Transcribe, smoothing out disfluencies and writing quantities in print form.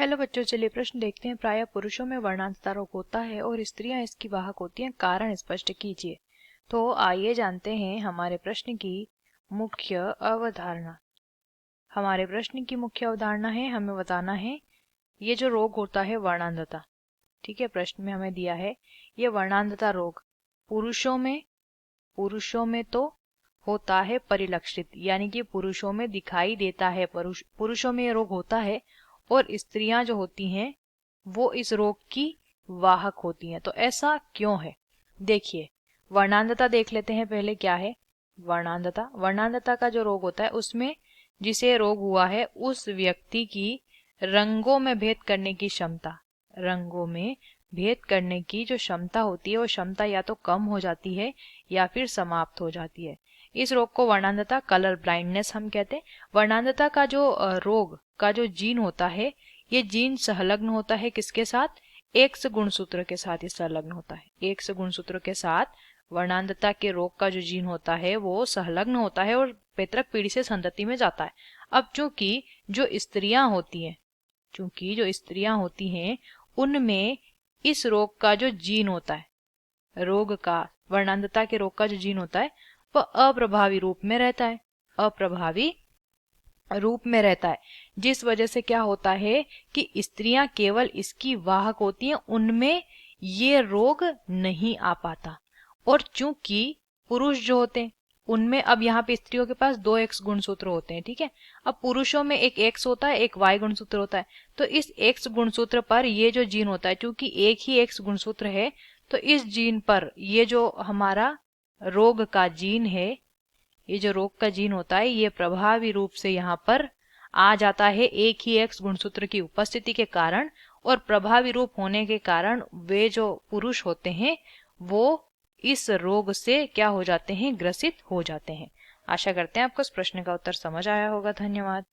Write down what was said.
Hello बच्चों, चलिए प्रश्न देखते हैं। प्रायः पुरुषों में वर्णांतता रोग होता है और स्त्रियां इसकी वाहक होती हैं, कारण स्पष्ट कीजिए। तो आइए जानते हैं हमारे प्रश्न की मुख्य अवधारणा। हमारे प्रश्न की मुख्य अवधारणा है, हमें बताना है ये जो रोग होता है वर्णांतता। ठीक है, प्रश्न में हमें दिया है ये वर्णांतता रोग पुरुषों में तो होता है परिलक्षित, यानी कि पुरुषों में दिखाई देता है। पुरुषों में ये रोग होता है और स्त्रियां जो होती हैं वो इस रोग की वाहक होती हैं। तो ऐसा क्यों है? देखिए, वर्णांतता देख लेते हैं पहले क्या है। वर्णांतता का जो रोग होता है उसमें जिसे रोग हुआ है उस व्यक्ति की रंगों में भेद करने की जो क्षमता होती है वो क्षमता या तो कम हो जाती है या फिर समाप्त हो जाती है। इस रोग को वर्णांतता, कलर ब्लाइंडनेस हम कहते हैं। वर्णांतता का जो रोग का जो जीन होता है, ये जीन संलग्न होता है किसके साथ? एक्स गुणसूत्र के साथ ये संलग्न होता है। एक्स गुणसूत्र के साथ वर्णांतता के रोग का जो जीन होता है वो संलग्न होता है और पैतृक पीढ़ी से संतति में जाता है। अब चूंकि जो स्त्रियां होती हैं उनमें इस रोग का जो जीन होता है, वर्णांतता के रोग का जो जीन होता है वह अप्रभावी रूप में रहता है, जिस वजह से क्या होता है कि स्त्रियां केवल इसकी वाहक होती हैं, उनमें ये रोग नहीं आ पाता। और चूंकि पुरुष जो होते हैं उनमें, अब यहाँ पे स्त्रियों के पास 2 एक्स गुणसूत्र होते हैं, ठीक है। अब पुरुषों में एक एक्स होता है, एक वाई गुणसूत्र होता है। तो इस एक्स गुणसूत्र पर ये जो जीन होता है, क्योंकि एक ही एक्स गुणसूत्र है, तो इस जीन पर ये जो हमारा रोग का जीन है, ये जो रोग का जीन होता है, ये प्रभावी रूप से यहाँ पर आ जाता है एक ही एक्स गुणसूत्र की उपस्थिति के कारण। और प्रभावी रूप होने के कारण वे जो पुरुष होते हैं वो इस रोग से क्या हो जाते हैं? ग्रसित हो जाते हैं। आशा करते हैं आपको इस प्रश्न का उत्तर समझ आया होगा। धन्यवाद।